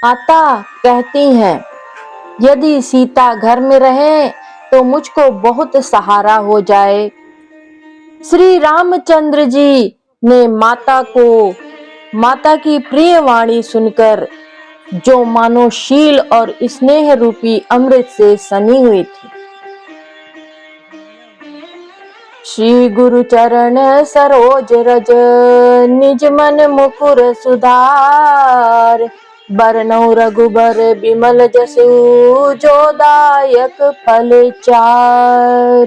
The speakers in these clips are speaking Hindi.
माता कहती हैं, यदि सीता घर में रहे तो मुझको बहुत सहारा हो जाए। श्री रामचंद्र जी ने माता की प्रिय वाणी सुनकर जो मानो शील और स्नेह रूपी अमृत से सनी हुई थी। श्री गुरु चरण सरोज रज निज मन मुकुर सुधार, बरनउँ रघुबर बिमल जसु जो दायक फल चार।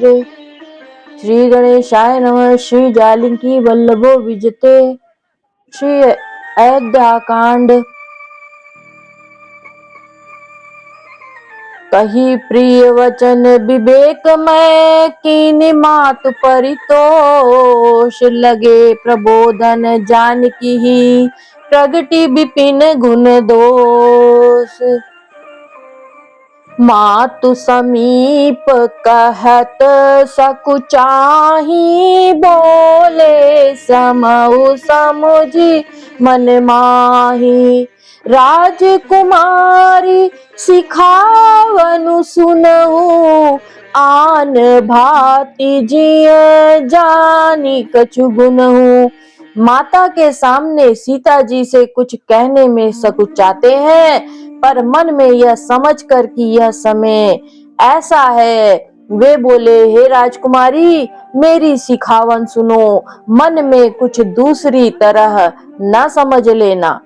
श्री गणेशाय नमः। श्री जालिंकी वल्लभो विजते। श्री अयोध्या कांड। कही प्रिय वचन विवेकमय, कीनि मातु परितोष, लगे प्रबोधन जानकी ही, प्रगति विपिन गुण दोष। मातु समीप कहत सकुचाही, बोले समउ समुझि मन माही। राजकुमारी सिखावनु सुनऊ, आन भांति जिय जानी कछु गुनहु। माता के सामने सीता जी से कुछ कहने में सकुचाते हैं, पर मन में यह समझकर कि यह समय ऐसा है, वे बोले, हे राजकुमारी, मेरी सिखावन सुनो, मन में कुछ दूसरी तरह न समझ लेना।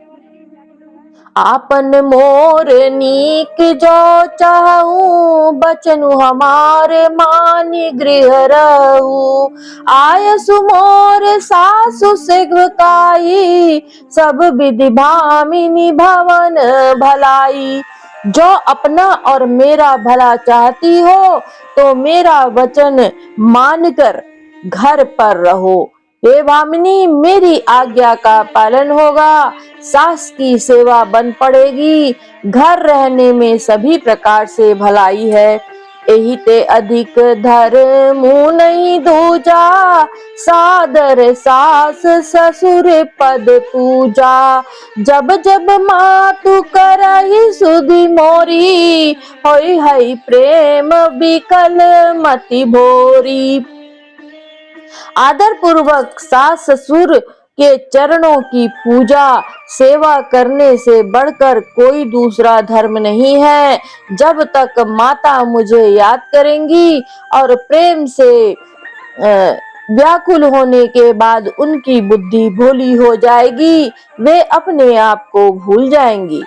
आपन मोर नीक जो चाहूं, बचनु हमारे मानी गृह रहूं। आयसु मोर सासु सेवकाई, सब विधि भामिनी भवन भलाई। जो अपना और मेरा भला चाहती हो तो मेरा वचन मानकर घर पर रहो। हे भामिनी, मेरी आज्ञा का पालन होगा, सास की सेवा बन पड़ेगी, घर रहने में सभी प्रकार से भलाई है। एही ते अधिक धर्मु नहीं दूजा, सादर सास ससुर पद पूजा। जब जब मातु करहि सुधि मोरी, होई हई प्रेम बिकल मति भोरी। आदर पूर्वक सास ससुर के चरणों की पूजा सेवा करने से बढ़कर कोई दूसरा धर्म नहीं है। जब तक माता मुझे याद करेंगी और प्रेम से व्याकुल होने के बाद उनकी बुद्धि भोली हो जाएगी, वे अपने आप को भूल जाएंगी।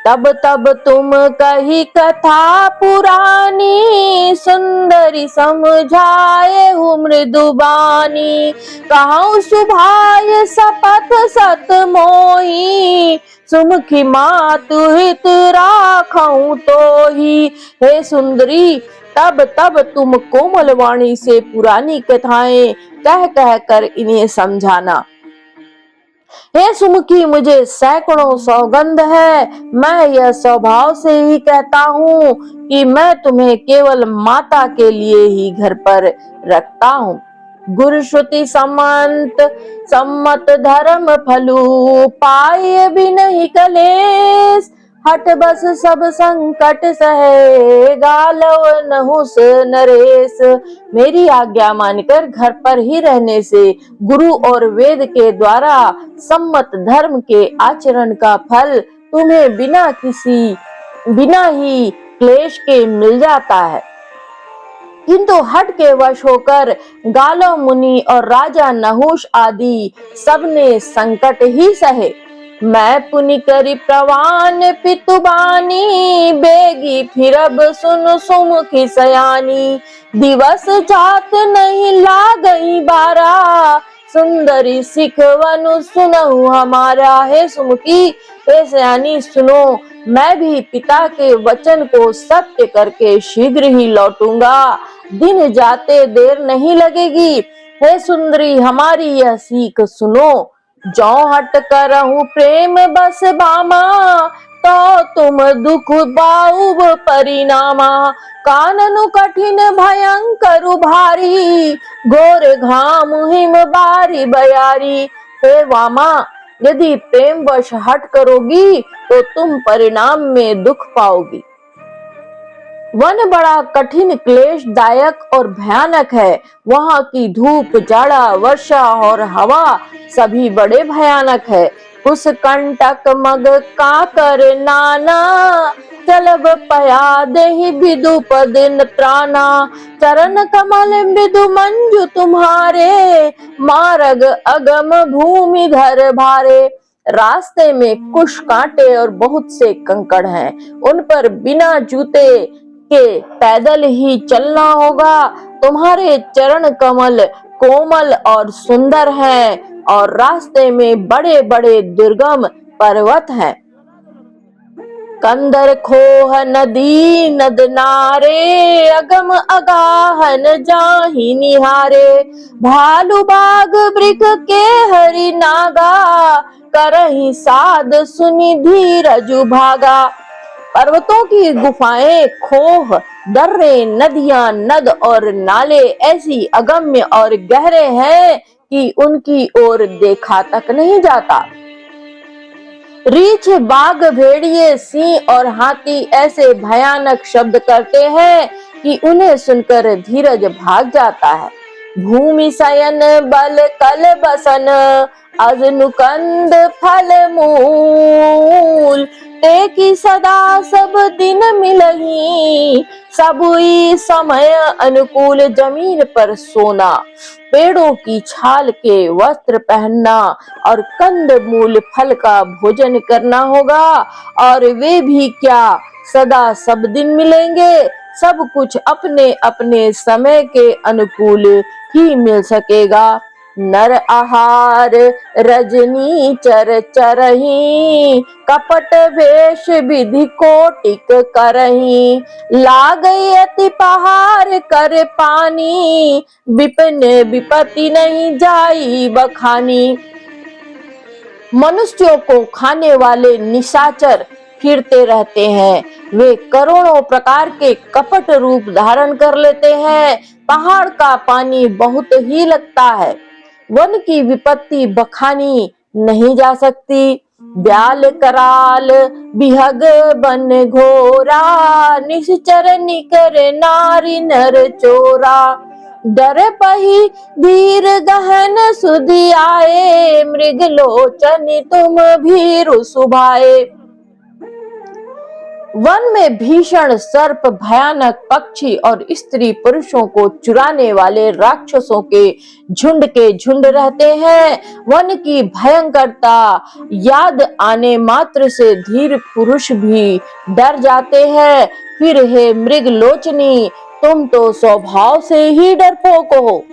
तब तब तुम कही कथा पुरानी, सुंदरी समझाए हूँ मृदुबानी। कहूँ सुभाय सपथ सत मोही, सुमुखी मातु हित राखूं तोही। हे सुंदरी, तब तब तुम कोमल वाणी से पुरानी कथाएं कह कह कर इन्हें समझाना। हे सुमुखी, मुझे सैकड़ों सौगंध है, मैं यह स्वभाव से ही कहता हूँ कि मैं तुम्हें केवल माता के लिए ही घर पर रखता हूँ। गुरु श्रुति सम्मत धर्म फलू, पाए भी नहीं कलेश। हट बस सब संकट सहे, गालव नहुस नरेश। मेरी आज्ञा मानकर घर पर ही रहने से गुरु और वेद के द्वारा सम्मत धर्म के आचरण का फल तुम्हें बिना ही क्लेश के मिल जाता है। किंतु हट के वश होकर गालो मुनि और राजा नहुष आदि सबने संकट ही सहे। मैं पुनि करी प्रवान पितुबानी, बेगी फिरब सुन सुमुखी सयानी। दिवस जात नहीं लागई बारा, सुंदरी सिखवनु सुनहु हमारा। हे सुमुखी, हे सयानी, सुनो, मैं भी पिता के वचन को सत्य करके शीघ्र ही लौटूंगा, दिन जाते देर नहीं लगेगी। हे सुंदरी, हमारी यह सीख सुनो। जो हट करहु प्रेम बस बामा, तो तुम दुख बाउब परिणामा। काननु कठिन भयंकर भारी, घोर घाम हिम बारी बयारी। हे वामा, यदि प्रेमवश हठ करोगी तो तुम परिणाम में दुख पाओगी। वन बड़ा कठिन, क्लेशदायक और भयानक है। वहाँ की धूप, जाड़ा, वर्षा और हवा सभी बड़े भयानक है। कुस कंटक मग काकर नाना, चलब पया देहि विदुप दिन त्राना। चरण कमल मृदु मंजु तुम्हारे, मार्ग अगम भूमि धर भारे। रास्ते में कुश, कांटे और बहुत से कंकड़ हैं। उन पर बिना जूते के पैदल ही चलना होगा। तुम्हारे चरण कमल कोमल और सुंदर हैं और रास्ते में बड़े बड़े दुर्गम पर्वत हैं। कंदर खोह नदी नद नारे, अगम अगाहन जाहि निहारे। भालू बाग मृग के हरि नागा, करहि साध सुनि धीरजु भागा। पर्वतों की गुफाएं, खोह, दर्रे, नदियां, नद और नाले ऐसी अगम्य और गहरे हैं कि उनकी ओर देखा तक नहीं जाता। रीछ, बाघ, भेड़िए, सिंह और हाथी ऐसे भयानक शब्द करते हैं कि उन्हें सुनकर धीरज भाग जाता है। भूमि शयन बल कल बसन, अजनुकंद फल मूल। ते की सदा सब दिन मिलही, सबुई समय अनुकूल। जमीन पर सोना, पेड़ों की छाल के वस्त्र पहनना और कंद मूल फल का भोजन करना होगा। और वे भी क्या सदा सब दिन मिलेंगे। सब कुछ अपने अपने समय के अनुकूल ही मिल सकेगा। नर आहार रजनी चर चरही, कपट वेश विधि कोटिक करही। लागई अति पहार कर पानी, विपिन विपत्ति नहीं जाई बखानी। मनुष्यों को खाने वाले निशाचर फिरते रहते हैं। वे करोड़ों प्रकार के कपट रूप धारण कर लेते हैं। पहाड़ का पानी बहुत ही लगता है। वन की विपत्ति बखानी नहीं जा सकती। ब्याल कराल बिहग बन घोरा, निश्चर निकर नारी नर चोरा। डर पही धीर गहन सुधि आए, मृग लोचन तुम भीरु सुभाए। वन में भीषण सर्प, भयानक पक्षी और स्त्री पुरुषों को चुराने वाले राक्षसों के झुंड रहते हैं। वन की भयंकरता याद आने मात्र से धीर पुरुष भी डर जाते हैं। फिर हे मृग लोचनी, तुम तो स्वभाव से ही डरपोक हो।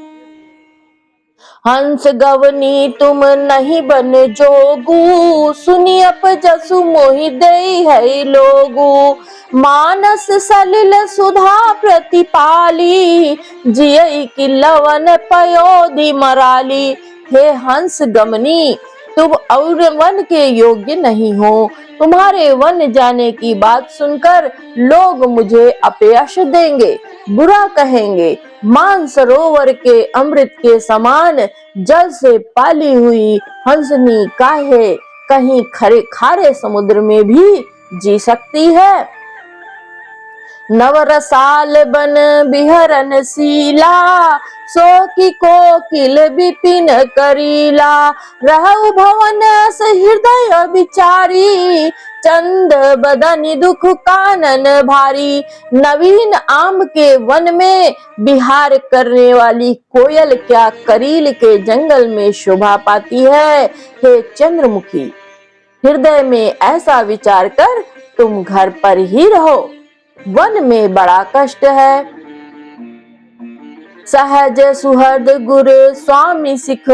हंस गवनी तुम नहीं बन जोगू, सुनी अप जसु मोहि देई है लोगू। मानस सलिल सुधा प्रतिपाली, जियई की लवन पयोधि मराली। हे हंस गमनी, तुम और वन के योग्य नहीं हो। तुम्हारे वन जाने की बात सुनकर लोग मुझे अपयश देंगे, बुरा कहेंगे। मानसरोवर के अमृत के समान जल से पाली हुई हंसनी काहे कहीं खरे खारे समुद्र में भी जी सकती है। नवरसाल बन बिहरन शीला, सो की कोकिल विपिन करीला। रहु भवन हृदय विचारी, चंद बदनि दुख कानन भारी। नवीन आम के वन में विहार करने वाली कोयल क्या करील के जंगल में शोभा पाती है। हे चंद्रमुखी, हृदय में ऐसा विचार कर तुम घर पर ही रहो। वन में बड़ा कष्ट है। सहज सुहृद गुर स्वामी सिख,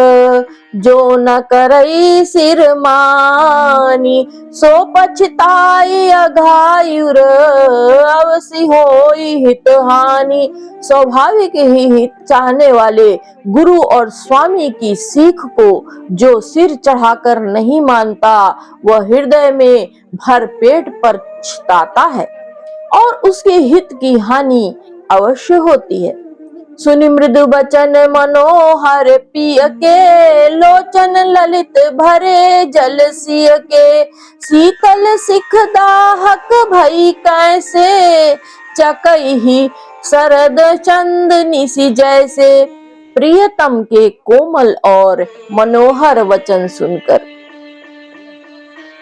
जो न करई सिर मानी। सो पछताई अघायुर, अवसि होई हित हानि। स्वाभाविक ही हित चाहने वाले गुरु और स्वामी की सीख को जो सिर चढ़ाकर नहीं मानता, वह हृदय में भर पेट पछताता है और उसके हित की हानि अवश्य होती है। सुनि मृदु बचन मनोहर पिय के, लोचन ललित भरे जल सिय के। शीतल सिख दाहक भई कैसे, चकहि शरद चंदनी सी जैसे। प्रियतम के कोमल और मनोहर वचन सुनकर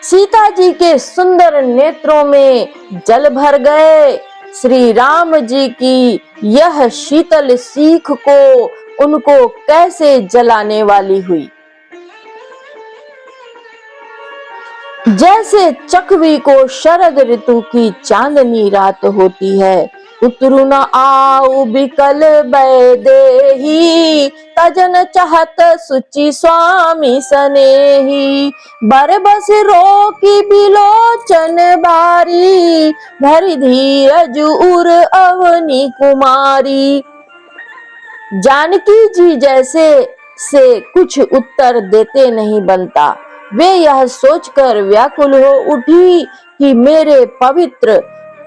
सीता जी के सुंदर नेत्रों में जल भर गए। श्री राम जी की यह शीतल सीख को उनको कैसे जलाने वाली हुई। जैसे चकवी को शरद ऋतु की चांदनी रात होती है, उतरु न आऊ बिकल बैदेही, तजन चाहत सुचि स्वामी सनेही। बर बस रोकी बिलोचन बारी, धरि धीरज उर अवनी कुमारी। जानकी जी जैसे से कुछ उत्तर देते नहीं बनता। वे यह सोचकर व्याकुल हो उठी कि मेरे पवित्र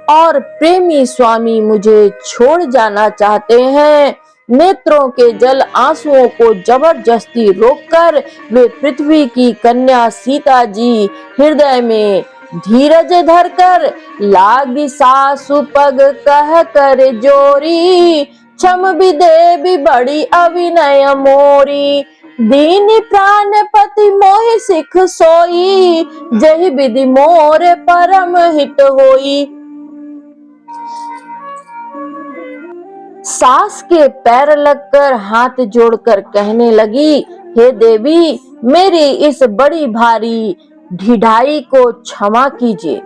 और प्रेमी स्वामी मुझे छोड़ जाना चाहते हैं। नेत्रों के जल आंसुओं को जबरदस्ती रोककर वे पृथ्वी की कन्या सीता जी हृदय में धीरज धरकर लागी सासु पग कह कर जोरी, क्षम भी देवी बड़ी अविनय मोरी। दीनी प्राण पति मोहि सिख सोई, जहि विधि मोर परम हित होई। सास के पैर लगकर हाथ जोड़कर कहने लगी, हे देवी, मेरी इस बड़ी भारी ढिठाई को क्षमा कीजिए।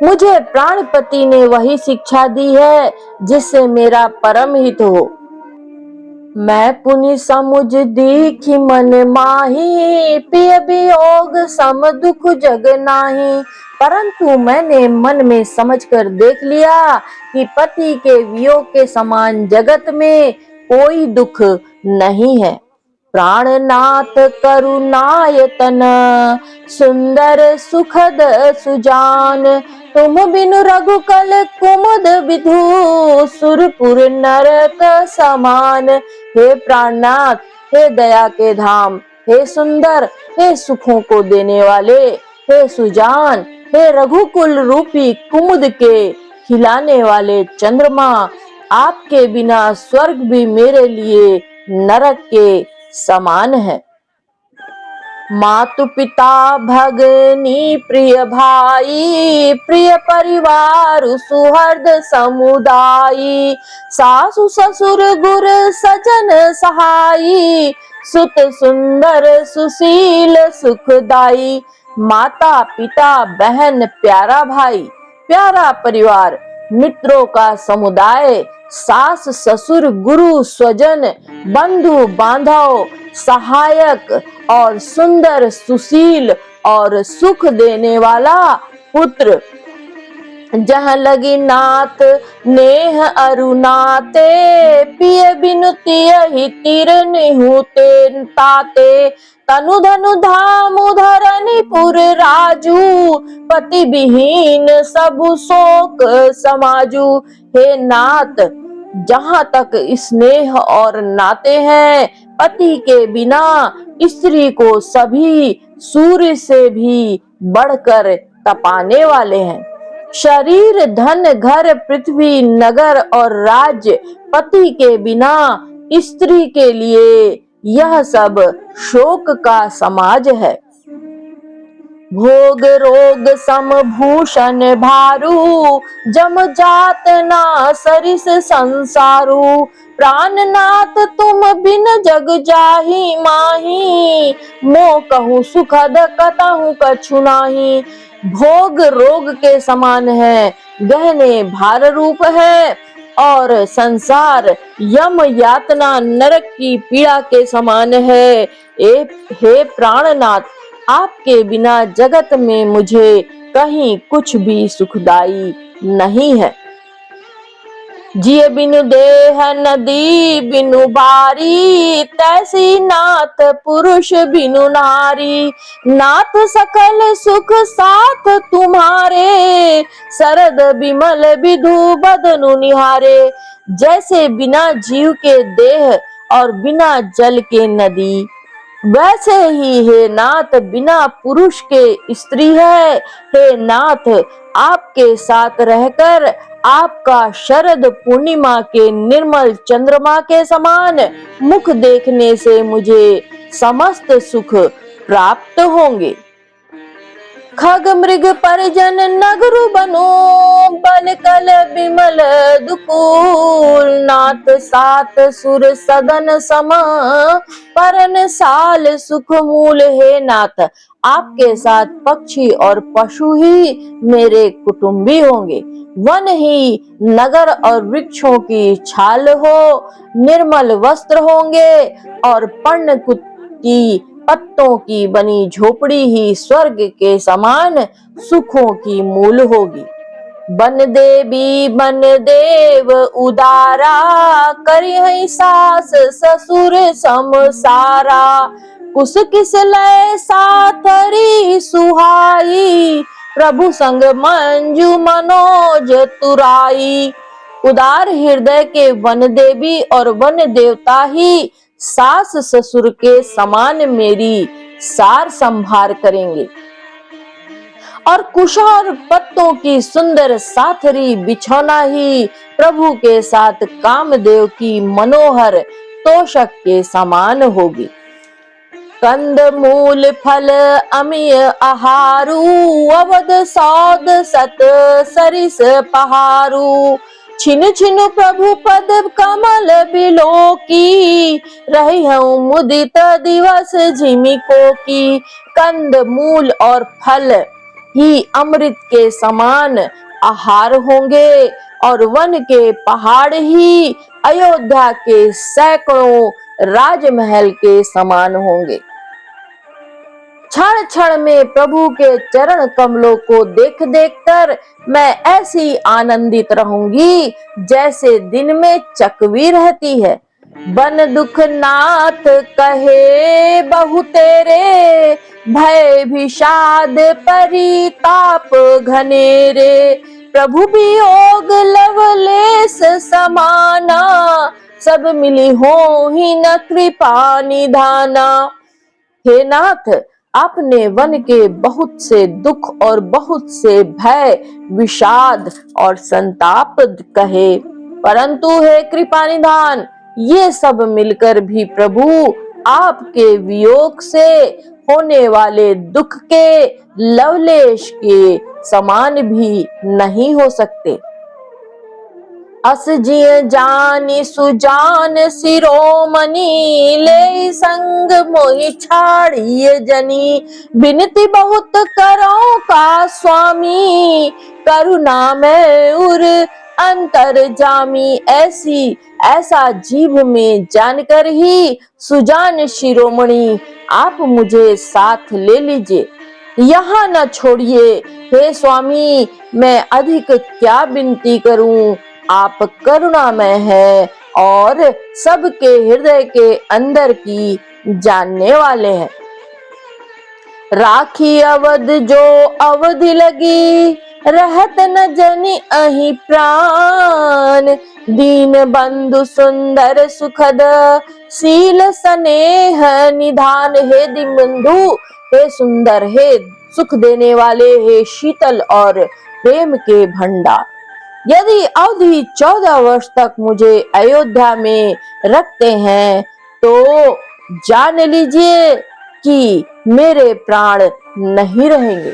मुझे प्राणपति ने वही शिक्षा दी है जिससे मेरा परम हित हो। मैं पुनि समुझ दीखि मन माही, पिय वियोग सम दुख जग नाही। परंतु मैंने मन में समझकर देख लिया कि पति के वियोग के समान जगत में कोई दुख नहीं है। प्राणनाथ करुणायतन, सुंदर सुखद सुजान। तुम बिनु रघुकुल कुमुद विधु, सुरपुर नरक समान। हे प्राणनाथ, हे दया के धाम, हे सुंदर, हे सुखों को देने वाले, हे सुजान, हे रघुकुल रूपी कुमुद के खिलाने वाले चंद्रमा, आपके बिना स्वर्ग भी मेरे लिए नरक के समान है। मातु पिता भगनी प्रिय भाई, प्रिय परिवार सुहृद समुदायी। सासु ससुर गुर सजन सहाई, सुत सुंदर सुशील सुखदाई। माता पिता बहन प्यारा भाई, प्यारा परिवार, मित्रों का समुदाय, सास ससुर गुरु स्वजन बंधु बांधव सहायक और सुंदर सुशील और सुख देने वाला पुत्र। जहाँ लगी नात नेह अरुनाते, पिय बिनु तियहि तीर निहुते ताते। तनु धनु धाम धरनी पुर राजू, पति विहीन सबु शोक समाजू। हे नाथ, जहाँ तक स्नेह और नाते हैं, पति के बिना स्त्री को सभी सूर्य से भी बढ़कर तपाने वाले हैं। शरीर धन घर पृथ्वी नगर और राज्य, पति के बिना स्त्री के लिए यह सब शोक का समाज है। भोग रोग सम भूषण भारू, जम जात ना सरिस संसारू। प्राणनाथ तुम बिन जग जाहि माही, मो कहूँ सुखद कतहु कछु नाही। भोग रोग के समान है, गहने भार रूप है, और संसार यम यातना नरक की पीड़ा के समान है। हे प्राणनाथ, आपके बिना जगत में मुझे कहीं कुछ भी सुखदाई नहीं है। जिय बिनु देह नदी बिनु बारी, तैसी नाथ पुरुष बिनु नारी। नाथ सकल सुख साथ तुम्हारे, सरद बिमल विधु बदनु निहारे। जैसे बिना जीव के देह और बिना जल के नदी, वैसे ही हे नाथ बिना पुरुष के स्त्री है। हे नाथ, आपके साथ रहकर आपका शरद पूर्णिमा के निर्मल चंद्रमा के समान मुख देखने से मुझे समस्त सुख प्राप्त होंगे। खग मृग परिजन नगरु बनो, बल कल बिमल दुकूल। नाथ सात सुर सदन सम, परन साल सुख मूल। हे नाथ, आपके साथ पक्षी और पशु ही मेरे कुटुंबी होंगे। वन ही नगर और वृक्षों की छाल हो, निर्मल वस्त्र होंगे और पर्णकुट की पत्तों की बनी झोपड़ी ही स्वर्ग के समान सुखों की मूल होगी। बन देवी बन देव उदारा, करिहै सास ससुर समसारा। कुस किस लय साथरी सुहाई, प्रभु संग मंजू मनोज तुराई। उदार हृदय के वन देवी और वन देवता ही सास ससुर के समान मेरी सार संभार करेंगे, और कुशल पत्तों की सुंदर साथरी बिछौना ही प्रभु के साथ कामदेव की मनोहर तोषक के समान होगी। कंद मूल फल अमीय आहारू, अवध सौद सत सरिस पहारू। छिन छिन प्रभु पद कमल बिलो की, रही हूँ मुदित दिवस झिमिको की। कंद मूल और फल ही अमृत के समान आहार होंगे, और वन के पहाड़ ही अयोध्या के सैकड़ों राजमहल के समान होंगे। क्षण क्षण में प्रभु के चरण कमलों को देख देख कर मैं ऐसी आनंदित रहूंगी जैसे दिन में चकवी रहती है। बन दुख नाथ कहे बहु तेरे, भय विषाद परिताप घनेरे। प्रभु वियोग लवलेस समाना, सब मिली हो ही न कृपा निधाना। हे नाथ, आपने वन के बहुत से दुख और बहुत से भय विषाद और संताप कहे, परंतु हे कृपा निधान, ये सब मिलकर भी प्रभु आपके वियोग से होने वाले दुख के लवलेश के समान भी नहीं हो सकते। अस जिय जानी सुजान शिरोमणि, ले संग मोहि छाड़िए जनी। बिनती बहुत करो का स्वामी, करुणा में उर अंतर जामी। ऐसा जीव में जानकर ही सुजान शिरोमणि आप मुझे साथ ले लीजिए, यहाँ न छोड़िए। हे स्वामी, मैं अधिक क्या विनती करूं, आप करुणामय है और सबके हृदय के अंदर की जानने वाले हैं। राखी अवध जो अवधि लगी, रहत न जनि अहि प्राण। दीन बंधु सुंदर सुखद, शील स्नेह निधान। हे दीन बंधु, हे सुंदर, हे सुख देने वाले, हे शीतल और प्रेम के भंडार। यदि अवधि 14 वर्ष तक मुझे अयोध्या में रखते हैं तो जान लीजिए कि मेरे प्राण नहीं रहेंगे।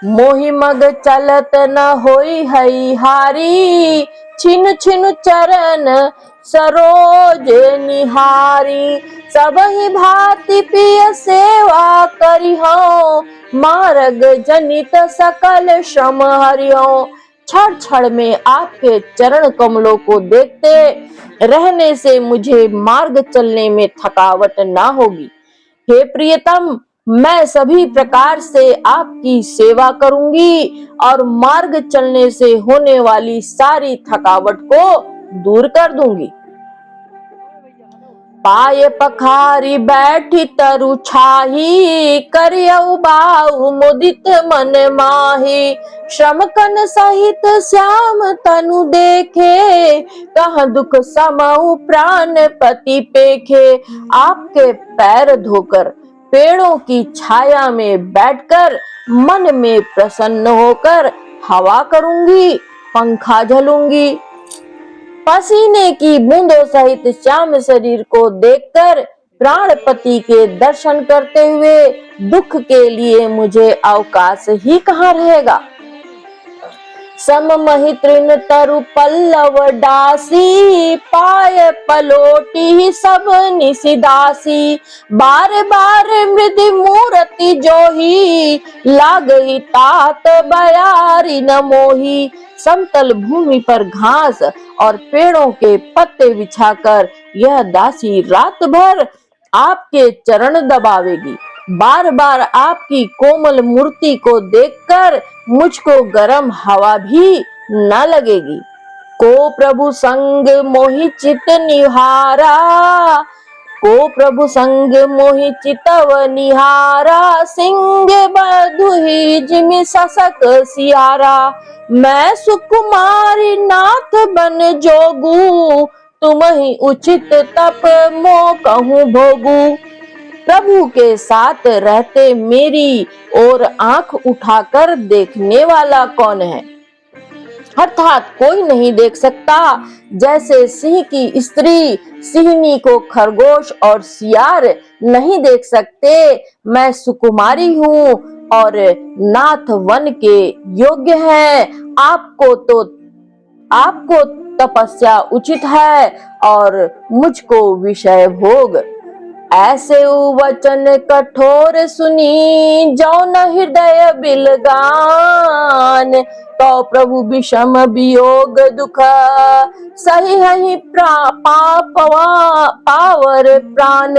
मोहि मग चलत न होई हई हारी, छिन छिन चरण सरोज निहारी। सब ही भांति पिय सेवा करिहो, मार्ग जनित सकल श्रम हरिहो। क्षण क्षण में आपके चरण कमलों को देखते रहने से मुझे मार्ग चलने में थकावट ना होगी। हे प्रियतम, मैं सभी प्रकार से आपकी सेवा करूंगी और मार्ग चलने से होने वाली सारी थकावट को दूर कर दूंगी। पाय पखारी बैठी तरु छाही, करियउ बाऊ मुदित मन माही। श्रम कन सहित श्याम तनु देखे, कहाँ दुख समऊ प्राण पति पेखे। आपके पैर धोकर पेड़ों की छाया में बैठकर मन में प्रसन्न होकर हवा करूंगी, पंखा झलूंगी। पसीने की बूंदों सहित श्याम शरीर को देखकर प्राणपति के दर्शन करते हुए दुख के लिए मुझे अवकाश ही कहाँ रहेगा। सममहि तृण तरु पल्लव डासी, पाय पलोटी सब निशिदासी। बार बार मृदि मूर्ति जोही, लागई तात बयारी न मोही। समतल भूमि पर घास और पेड़ों के पत्ते बिछाकर यह दासी रात भर आपके चरण दबावेगी। बार बार आपकी कोमल मूर्ति को देखकर मुझको गर्म हवा भी न लगेगी। को प्रभु संग मोहि चित निहारा, को प्रभु संग मोहि चितव निहारा। सिंह बधुहि जिमि ससक सियारा, मैं सुकुमारी नाथ बन जोगू। तुमहि उचित तप मो कहूँ भोगू। प्रभु के साथ रहते मेरी ओर आंख उठाकर देखने वाला कौन है। अर्थात कोई नहीं देख सकता। जैसे सिंह की स्त्री सिंहनी को खरगोश और सियार नहीं देख सकते, मैं सुकुमारी हूँ और नाथ वन के योग्य है। आपको तपस्या उचित है और मुझको विषय भोग। ऐसे वचन कठोर सुनी, जौन हृदय बिलगान। तो प्रभु विषम वियोग दुख, सही हहि पावर प्राण।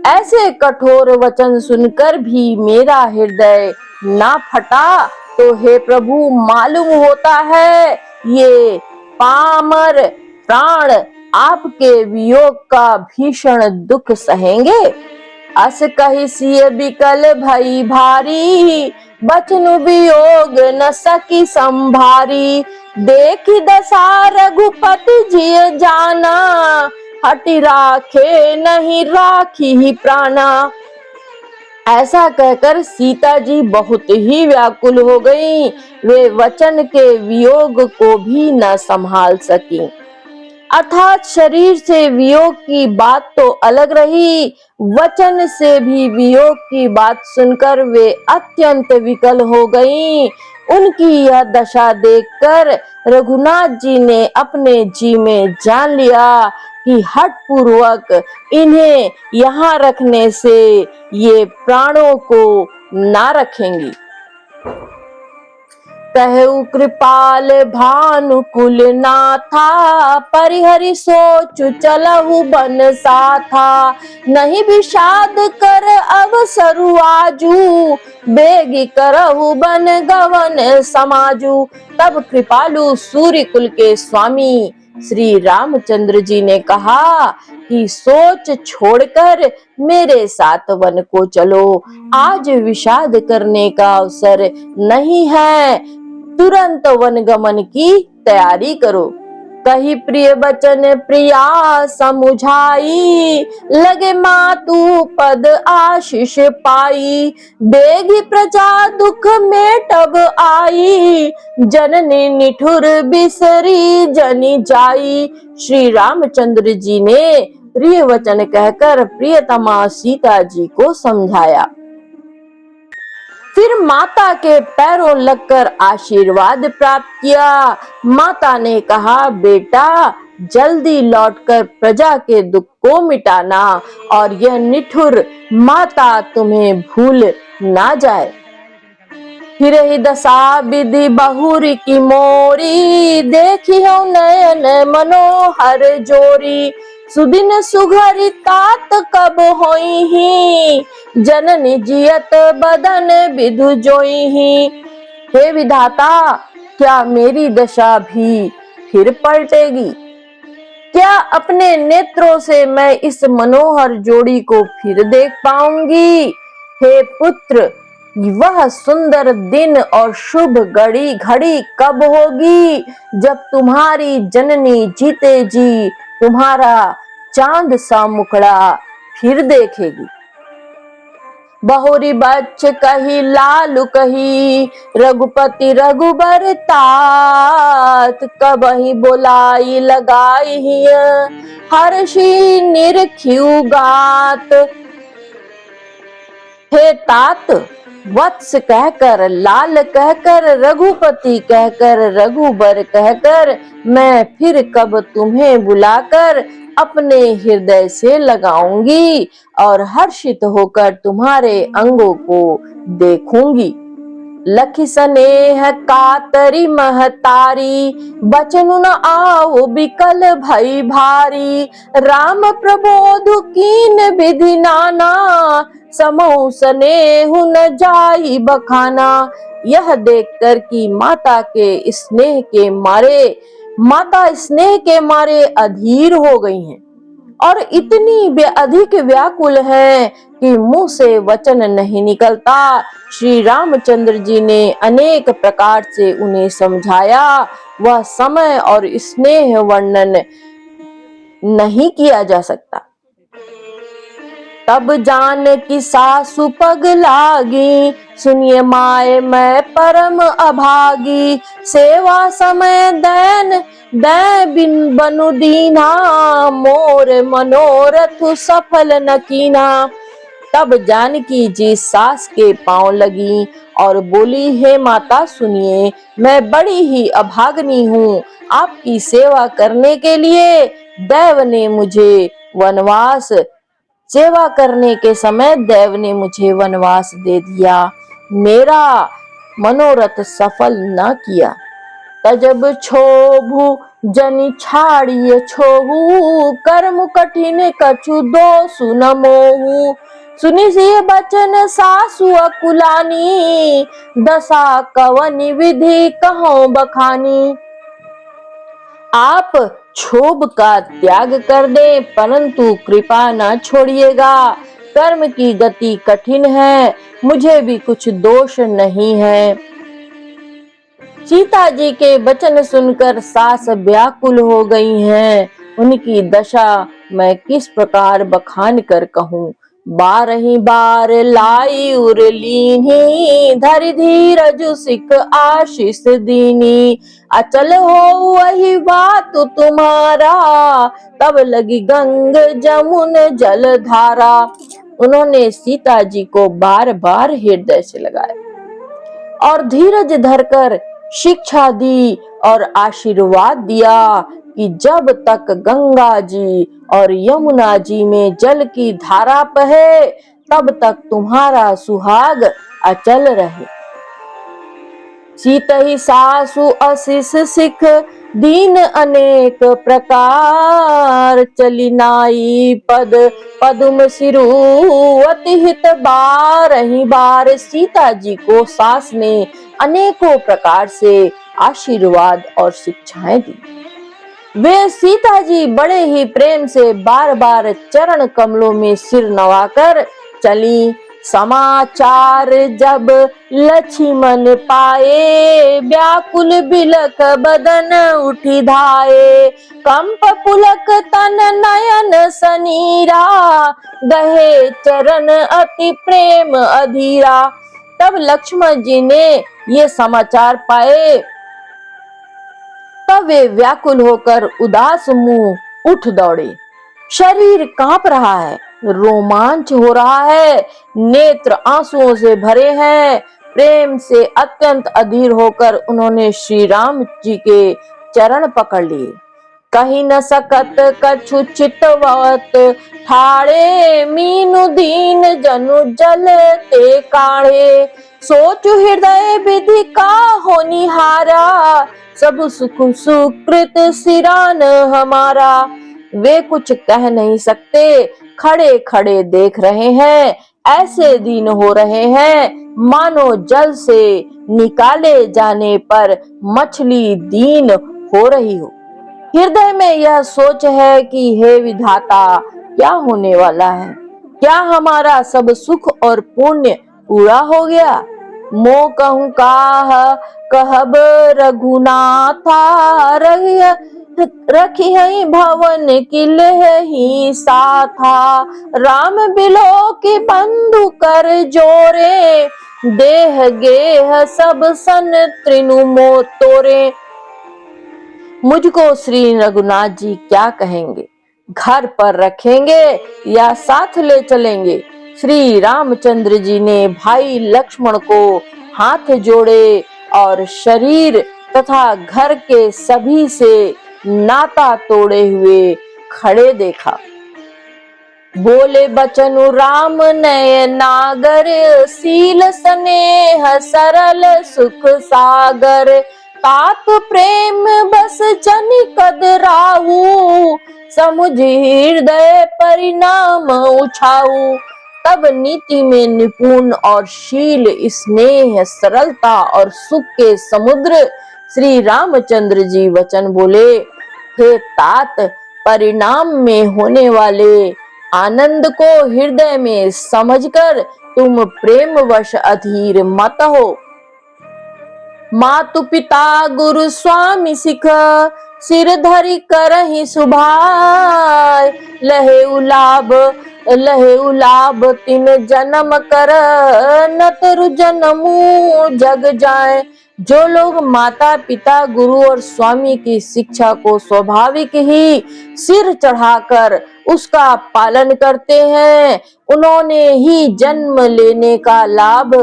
ऐसे कठोर वचन सुनकर भी मेरा हृदय ना फटा, तो हे प्रभु मालूम होता है ये पामर प्राण आपके वियोग का भीषण दुख सहेंगे। अस कहि सिय बिकल भई भारी, बचनु वियोग न सकी संभारी। देखि दशा रघुपति जिय जाना, हटि राखे नहीं राखी ही प्राणा। ऐसा कहकर सीता जी बहुत ही व्याकुल हो गईं। वे वचन के वियोग को भी न संभाल सकी। अर्थात शरीर से वियोग की बात तो अलग रही, वचन से भी वियोग की बात सुनकर वे अत्यंत विकल हो गईं। उनकी यह दशा देखकर रघुनाथ जी ने अपने जी में जान लिया कि हठ पूर्वक इन्हें यहाँ रखने से ये प्राणों को ना रखेंगी। कहु कृपाल भानुकुल नाथा, परिहरि सोच चलहु बन साथा। नहीं विषाद कर अवसरु आजू, बेगी करहु बन गवन समाजू। तब कृपालु सूर्य कुल के स्वामी श्री रामचंद्र जी ने कहा कि सोच छोड़कर मेरे साथ वन को चलो। आज विषाद करने का अवसर नहीं है, तुरंत वन गमन की तैयारी करो। कही प्रिय बचन प्रिया समुझाई, लगे मातु पद आशीष पाई। बेगी प्रजा दुख मेटब आई, जननी निठुर बिसरी जनी जाई। श्री रामचंद्र जी ने प्रिय वचन कहकर प्रियतमा सीता जी को समझाया। फिर माता के पैरों लगकर आशीर्वाद प्राप्त किया। माता ने कहा, बेटा जल्दी लौटकर प्रजा के दुख को मिटाना और यह निठुर माता तुम्हें भूल ना जाए। फिर ही दशा विधि बहुरी की मोरी, देखी हो नयन मनोहर जोरी। सुदिन सुघरी तात कब होई ही, जननी जियत बदन विधु जोई ही। हे विधाता, क्या मेरी दशा भी फिर पलटेगी? क्या अपने नेत्रों से मैं इस मनोहर जोड़ी को फिर देख पाऊंगी? हे पुत्र, वह सुंदर दिन और शुभ घड़ी घड़ी कब होगी जब तुम्हारी जननी जीते जी तुम्हारा चांद सा मुखड़ा फिर देखेगी? बहुरी बच्च कही लालू कही, रघुपति रघुबर तात, कबहि बोलाई लगाई हिय, हर्षि निरखियु गात। हे तात, वत्स कहकर, लाल कहकर, रघुपति कहकर, रघुबर कहकर मैं फिर कब तुम्हें बुलाकर अपने हृदय से लगाऊंगी और हर्षित होकर तुम्हारे अंगों को देखूंगी। लखि स्नेह कातरी महतारी, बचनु न आओ बिकल भई भारी, राम प्रबोध कीन विधि नाना, समहु स्नेहु न जाई बखाना। यह देखकर कि माता स्नेह के मारे अधीर हो गई हैं और इतनी अधिक व्याकुल है कि मुंह से वचन नहीं निकलता, श्री रामचंद्र जी ने अनेक प्रकार से उन्हें समझाया। वह समय और स्नेह वर्णन नहीं किया जा सकता। तब जान की सासु पग लागी, सुनिए माए मैं परम अभागी, सेवा समय दै बिन बनु दीना, मोर मनोरथ सफल न कीना। तब जानकी जी सास के पांव लगी और बोली, हे माता सुनिए, मैं बड़ी ही अभागनी हूँ। आपकी सेवा करने के लिए देव ने मुझे वनवास दे दिया, मेरा मनोरथ सफल न किया। तजब क्षोभु जनि छाड़िए छोहू, कर्म कठिन कछु दोषु न मोहू। सुनि सिय बचन सासु अकुलानी, दशा कवनि विधि कहूँ बखानी। आप क्षोभ का त्याग कर दे, परंतु कृपा न छोड़िएगा। कर्म की गति कठिन है, मुझे भी कुछ दोष नहीं है। सीता जी के वचन सुनकर सास व्याकुल हो गई हैं। उनकी दशा मैं किस प्रकार बखान कर कहूँ। बारही बार लाई उर लीनी, धरि धीरज सिख आशीष दीनी। अचल हो वही बात तुम्हारा, तब लगी गंग जमुन जल धारा। उन्होंने सीता जी को बार बार हृदय से लगाया और धीरज धरकर शिक्षा दी और आशीर्वाद दिया कि जब तक गंगा जी और यमुना जी में जल की धारा बहे, तब तक तुम्हारा सुहाग अचल रहे। सीतहि सासु आशीष सिख, दीन अनेक प्रकार। चली नाई पद पदुम सिरु, अति हित बारही बार। सीता जी को सास ने अनेकों प्रकार से आशीर्वाद और शिक्षाएं दी। वे सीता जी बड़े ही प्रेम से बार बार चरण कमलों में सिर नवाकर चली। समाचार जब लक्ष्मण पाए, व्याकुल बिलख बदन उठी धाये। कंप पुलक तन नयन सनीरा, गहे चरण अति प्रेम अधीरा। तब लक्ष्मण जी ने ये समाचार पाए, तब वे व्याकुल होकर उदास मुंह उठ दौड़े। शरीर कांप रहा है, रोमांच हो रहा है, नेत्र आंसुओं से भरे हैं। प्रेम से अत्यंत अधीर होकर उन्होंने श्री राम जी के चरण पकड़ लिए। कहीं न सकत कछु चितवत, ठाड़े मीनु दीन जनु जल ते काढ़े। सोचु हृदय विधि का हो निहारा, सब सुख सुकृत सिरान हमारा। वे कुछ कह नहीं सकते, खड़े खड़े देख रहे हैं। ऐसे दिन हो रहे हैं मानो जल से निकाले जाने पर मछली दीन हो रही हो। हृदय में यह सोच है कि हे विधाता, क्या होने वाला है? क्या हमारा सब सुख और पुण्य पूरा हो गया? मो कहूँ काह कहब रघुनाथा, रखी है भवन किलहि साथा। राम बिलो की बंधु कर जोरे, देह गेह सब सन त्रिनु मो तोरे। मुझको श्री रघुनाथ जी क्या कहेंगे? घर पर रखेंगे या साथ ले चलेंगे? श्री रामचंद्र जी ने भाई लक्ष्मण को हाथ जोड़े और शरीर तथा घर के सभी से नाता तोड़े हुए खड़े देखा। बोले बचनु राम नय नागर, सील स्नेह सरल सुख सागर। तात प्रेम बस जनि कद राहु, समुझ हृदय परिणाम उछाऊ। तब नीति में निपुण और शील, स्नेह, सरलता और सुख के समुद्र श्री रामचंद्र जी वचन बोले, हे तात, परिणाम में होने वाले आनंद को हृदय में समझकर तुम प्रेमवश अधीर मत हो। मातु पिता गुरु स्वामी सिख, सिर धरि करहि सुभाय। लहे उलाभ तिन जन्म कर, न तरु जन्मु जग जाए। जो लोग माता पिता गुरु और स्वामी की शिक्षा को स्वाभाविक ही सिर चढ़ाकर उसका पालन करते हैं, उन्होंने ही जन्म लेने का लाभ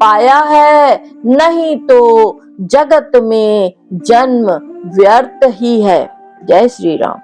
पाया है, नहीं तो जगत में जन्म व्यर्थ ही है। जय श्री राम।